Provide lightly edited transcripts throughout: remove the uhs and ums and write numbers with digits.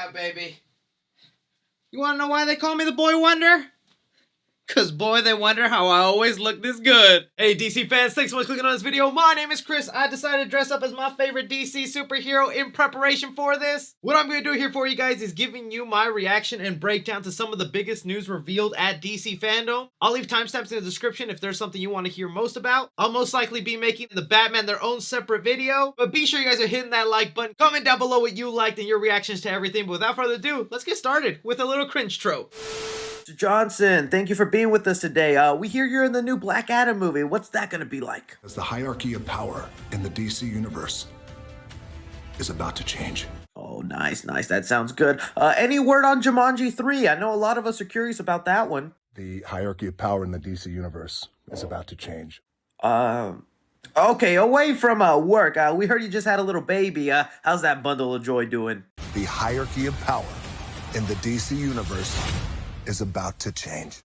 Yeah, baby. You wanna know why they call me the Boy Wonder? Cause boy, they wonder how I always look this good. Hey DC fans, thanks so much for clicking on this video. My name is Chris. I decided to dress up as my favorite DC superhero in preparation for this. What I'm gonna do here for you guys is giving you my reaction and breakdown to some of the biggest news revealed at DC Fandome. I'll leave timestamps in the description if there's something you want to hear most about. I'll most likely be making the Batman their own separate video, but be sure you guys are hitting that like button. Comment down below what you liked and your reactions to everything. But without further ado, let's get started with a little cringe trope. Mr. Johnson, thank you for being with us today. We hear you're in the new Black Adam movie. What's that going to be like? As the hierarchy of power in the DC universe is about to change. Oh, nice. That sounds good. Any word on Jumanji 3? I know a lot of us are curious about that one. The hierarchy of power in the DC universe is about to change. Okay, away from work. We heard you just had a little baby. How's that bundle of joy doing? The hierarchy of power in the DC universe is about to change.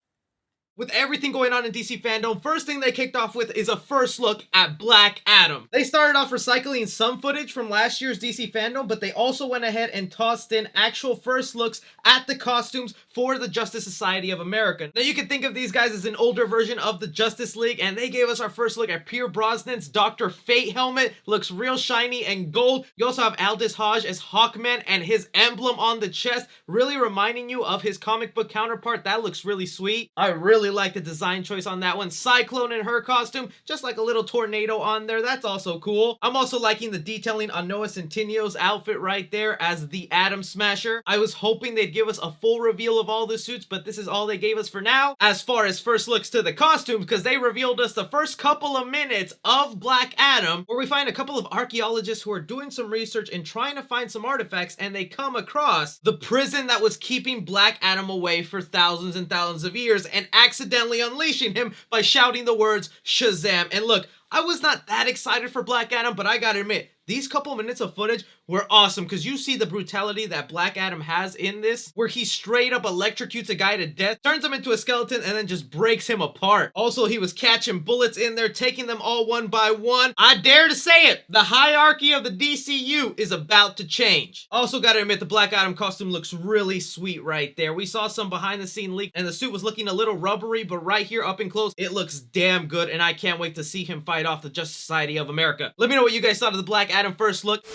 With everything going on in DC Fandome, first thing they kicked off with is a first look at Black Adam. They started off recycling some footage from last year's DC Fandome, but they also went ahead and tossed in actual first looks at the costumes for the Justice Society of America. Now you can think of these guys as an older version of the Justice League, and they gave us our first look at Pierre Brosnan's Dr. Fate helmet. Looks real shiny and gold. You also have Aldis Hodge as Hawkman and his emblem on the chest, really reminding you of his comic book counterpart. That looks really sweet. I really like the design choice on that one. Cyclone in her costume, just like a little tornado on there. That's also cool. I'm also liking the detailing on Noah Centinio's outfit right there as the Atom Smasher. I was hoping they'd give us a full reveal of all the suits, but this is all they gave us for now as far as first looks to the costumes, because they revealed us the first couple of minutes of Black Adam, where we find a couple of archaeologists who are doing some research and trying to find some artifacts, and they come across the prison that was keeping Black Adam away for thousands and thousands of years and accidentally unleashing him by shouting the words Shazam. And look, I was not that excited for Black Adam, but I gotta admit, these couple minutes of footage were awesome because you see the brutality that Black Adam has in this, where he straight up electrocutes a guy to death, turns him into a skeleton, and then just breaks him apart. Also, he was catching bullets in there, taking them all one by one. I dare to say it, the hierarchy of the DCU is about to change. Also gotta admit, the Black Adam costume looks really sweet right there. We saw some behind the scene leak, and the suit was looking a little rubbery, but right here up and close, it looks damn good, and I can't wait to see him fight off the Justice Society of America. Let me know what you guys thought of the Black Adam first look.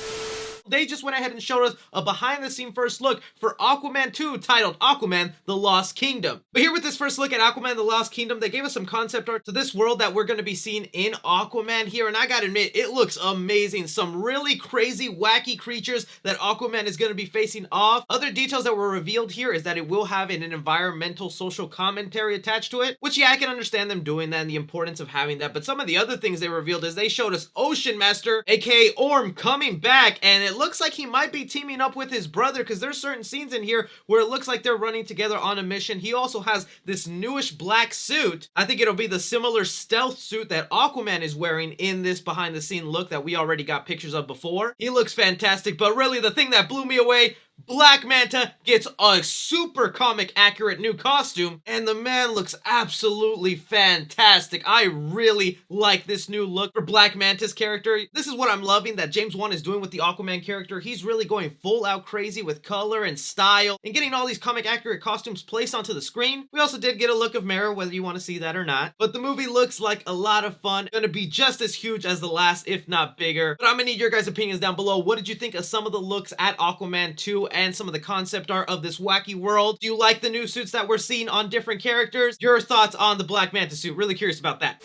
They just went ahead and showed us a behind-the-scene first look for Aquaman 2 titled Aquaman The Lost Kingdom. But here with this first look at Aquaman The Lost Kingdom, they gave us some concept art to this world that we're going to be seeing in Aquaman here, and I gotta admit, it looks amazing. Some really crazy, wacky creatures that Aquaman is going to be facing off. Other details that were revealed here is that it will have an environmental social commentary attached to it, which yeah, I can understand them doing that and the importance of having that. But some of the other things they revealed is they showed us Ocean Master, aka Orm, coming back, and it looks like he might be teaming up with his brother, because there's certain scenes in here where it looks like they're running together on a mission. He also has this newish black suit. I think it'll be the similar stealth suit that Aquaman is wearing in this behind the scene look that we already got pictures of before. He looks fantastic, but really the thing that blew me away, Black Manta gets a super comic accurate new costume, and the man looks absolutely fantastic. I really like this new look for Black Manta's character. This is what I'm loving that James Wan is doing with the Aquaman character. He's really going full out crazy with color and style and getting all these comic accurate costumes placed onto the screen. We also did get a look of Mera, whether you want to see that or not. But the movie looks like a lot of fun. Gonna be just as huge as the last, if not bigger. But I'm gonna need your guys' opinions down below. What did you think of some of the looks at Aquaman 2 and some of the concept art of this wacky world? Do you like the new suits that we're seeing on different characters? Your thoughts on the Black Manta suit? Really curious about that.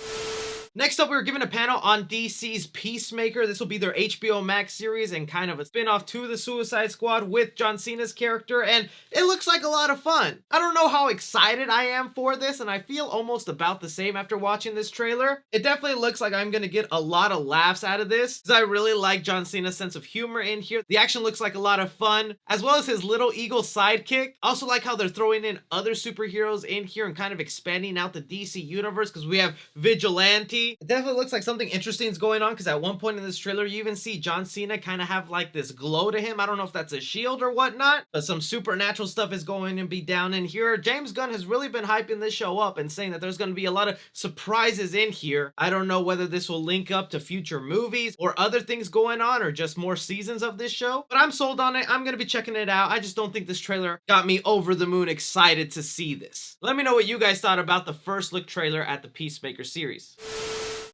Next up, we were given a panel on DC's Peacemaker. This will be their HBO Max series and kind of a spin-off to the Suicide Squad with John Cena's character, and it looks like a lot of fun. I don't know how excited I am for this, and I feel almost about the same after watching this trailer. It definitely looks like I'm gonna get a lot of laughs out of this, because I really like John Cena's sense of humor in here. The action looks like a lot of fun, as well as his little eagle sidekick. I also like how they're throwing in other superheroes in here and kind of expanding out the DC universe, because we have Vigilante, key. It definitely looks like something interesting is going on, because at one point in this trailer, you even see John Cena kind of have like this glow to him. I don't know if that's a shield or whatnot, but some supernatural stuff is going to be down in here. James Gunn has really been hyping this show up and saying that there's going to be a lot of surprises in here. I don't know whether this will link up to future movies or other things going on, or just more seasons of this show, but I'm sold on it. I'm going to be checking it out. I just don't think this trailer got me over the moon excited to see this. Let me know what you guys thought about the first look trailer at the Peacemaker series.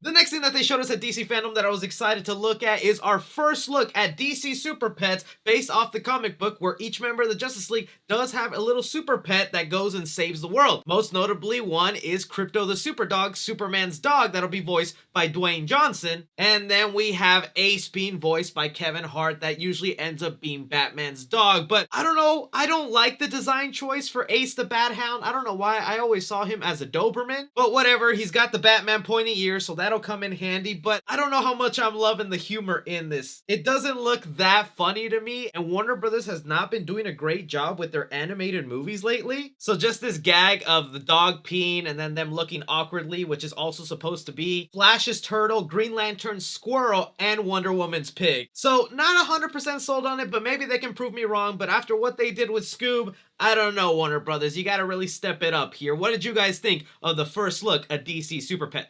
The next thing that they showed us at DC Fandome that I was excited to look at is our first look at DC Superpets, based off the comic book, where each member of the Justice League does have a little super pet that goes and saves the world. Most notably, one is Crypto the Super Dog, Superman's dog, that'll be voiced by Dwayne Johnson. And then we have Ace being voiced by Kevin Hart, that usually ends up being Batman's dog. But I don't know, I don't like the design choice for Ace the Bat Hound. I don't know why, I always saw him as a Doberman. But whatever, he's got the Batman pointy ears, so that'll come in handy. But I don't know how much I'm loving the humor in this. It doesn't look that funny to me, and Warner Brothers has not been doing a great job with their animated movies lately. So just this gag of the dog peeing and then them looking awkwardly, which is also supposed to be Flash's turtle, Green Lantern's squirrel, and Wonder Woman's pig. So not 100% sold on it, but maybe they can prove me wrong. But after what they did with Scoob, I don't know, Warner Brothers. You gotta really step it up here. What did you guys think of the first look at DC Superpets?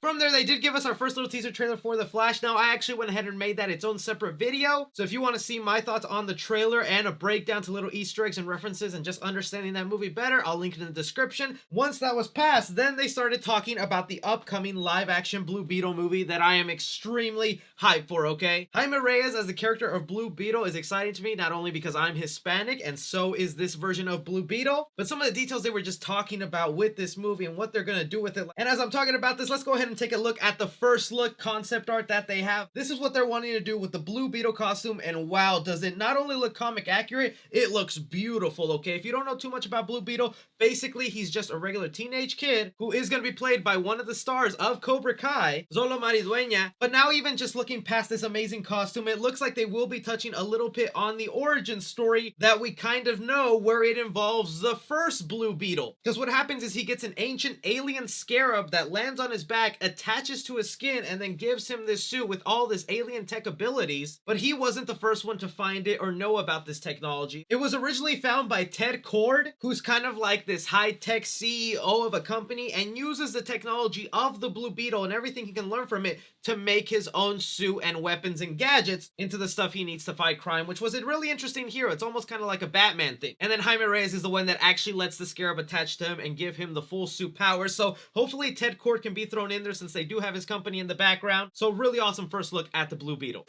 From there, they did give us our first little teaser trailer for The Flash. Now, I actually went ahead and made that its own separate video. So if you want to see my thoughts on the trailer and a breakdown to little Easter eggs and references and just understanding that movie better, I'll link it in the description. Once that was passed, then they started talking about the upcoming live-action Blue Beetle movie that I am extremely hyped for, okay? Jaime Reyes as the character of Blue Beetle is exciting to me, not only because I'm Hispanic, and so is this version of Blue Beetle, but some of the details they were just talking about with this movie and what they're going to do with it. And as I'm talking about this, let's go ahead and take a look at the first look concept art that they have. This is what they're wanting to do with the Blue Beetle costume, and wow, does it not only look comic accurate, it looks beautiful, okay? If you don't know too much about Blue Beetle, basically he's just a regular teenage kid who is going to be played by one of the stars of Cobra Kai, Zolo Maridueña. But now, even just looking past this amazing costume, it looks like they will be touching a little bit on the origin story that we kind of know, where it involves the first Blue Beetle. Because what happens is he gets an ancient alien scarab that lands on his back, attaches to his skin, and then gives him this suit with all this alien tech abilities. But he wasn't the first one to find it or know about this technology. It was originally found by Ted Kord, who's kind of like this high-tech CEO of a company, and uses the technology of the Blue Beetle and everything he can learn from it to make his own suit and weapons and gadgets into the stuff he needs to fight crime, which was a really interesting hero. It's almost kind of like a Batman thing. And then Jaime Reyes is the one that actually lets the scarab attach to him and give him the full suit power. So hopefully Ted Kord can be thrown in there, since they do have his company in the background. So really awesome first look at the Blue Beetle.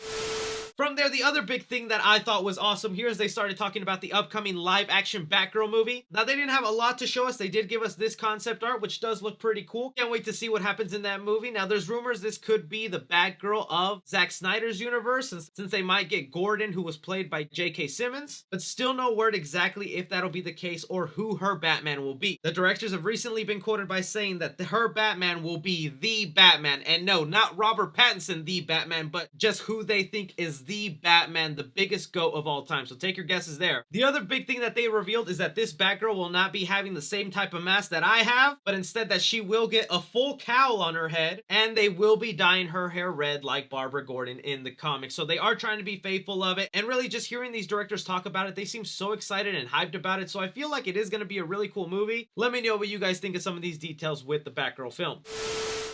From there, the other big thing that I thought was awesome here is they started talking about the upcoming live-action Batgirl movie. Now, they didn't have a lot to show us. They did give us this concept art, which does look pretty cool. Can't wait to see what happens in that movie. Now, there's rumors this could be the Batgirl of Zack Snyder's universe, since they might get Gordon, who was played by J.K. Simmons, but still no word exactly if that'll be the case or who her Batman will be. The directors have recently been quoted by saying that her Batman will be the Batman, and no, not Robert Pattinson the Batman, but just who they think is the Batman, the biggest GOAT of all time. So take your guesses there. The other big thing that they revealed is that this Batgirl will not be having the same type of mask that I have, but instead that she will get a full cowl on her head, and they will be dyeing her hair red like Barbara Gordon in the comics. So they are trying to be faithful of it, and really just hearing these directors talk about it, they seem so excited and hyped about it. So I feel like it is going to be a really cool movie. Let me know what you guys think of some of these details with the Batgirl film.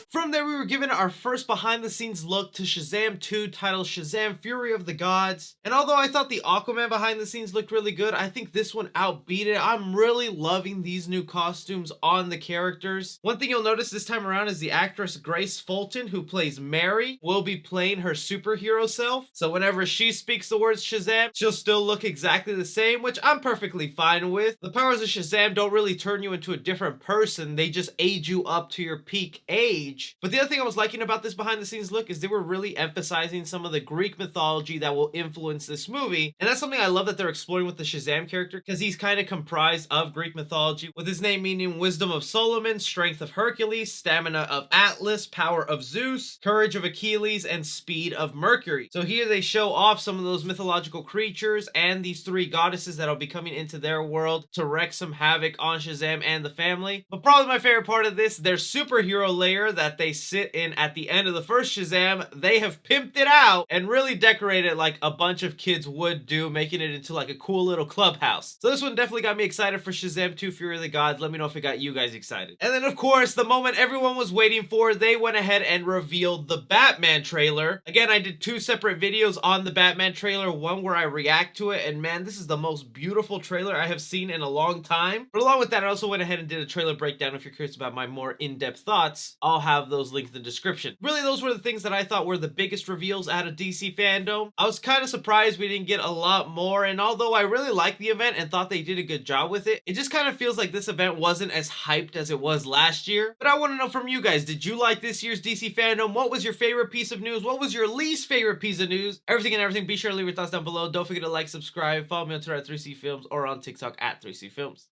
From there, we were given our first behind-the-scenes look to Shazam 2, titled Shazam! Fury of the Gods. And although I thought the Aquaman behind-the-scenes looked really good, I think this one outbeat it. I'm really loving these new costumes on the characters. One thing you'll notice this time around is the actress Grace Fulton, who plays Mary, will be playing her superhero self. So whenever she speaks the words Shazam, she'll still look exactly the same, which I'm perfectly fine with. The powers of Shazam don't really turn you into a different person. They just age you up to your peak age. But the other thing I was liking about this behind the scenes look is they were really emphasizing some of the Greek mythology that will influence this movie. And that's something I love that they're exploring with the Shazam character, because he's kind of comprised of Greek mythology, with his name meaning wisdom of Solomon, strength of Hercules, stamina of Atlas, power of Zeus, courage of Achilles, and speed of Mercury. So here they show off some of those mythological creatures and these three goddesses that'll be coming into their world to wreak some havoc on Shazam and the family. But probably my favorite part of this, their superhero layer that that they sit in at the end of the first Shazam, they have pimped it out and really decorated it like a bunch of kids would do, making it into like a cool little clubhouse. So this one definitely got me excited for Shazam 2 Fury of the Gods. Let me know if it got you guys excited. And then of course, the moment everyone was waiting for, they went ahead and revealed the Batman trailer. Again, I did 2 separate videos on the Batman trailer, one where I react to it, and man, this is the most beautiful trailer I have seen in a long time. But along with that, I also went ahead and did a trailer breakdown. If you're curious about my more in-depth thoughts, I'll have those linked in the description. Really, those were the things that I thought were the biggest reveals out of DC Fandome. I was kind of surprised we didn't get a lot more, and although I really liked the event and thought they did a good job with it, it just kind of feels like this event wasn't as hyped as it was last year. But I want to know from you guys, did you like this year's DC Fandome? What was your favorite piece of news? What was your least favorite piece of news? Everything, be sure to leave your thoughts down below. Don't forget to like, subscribe, follow me on Twitter at 3C Films or on TikTok at 3C Films.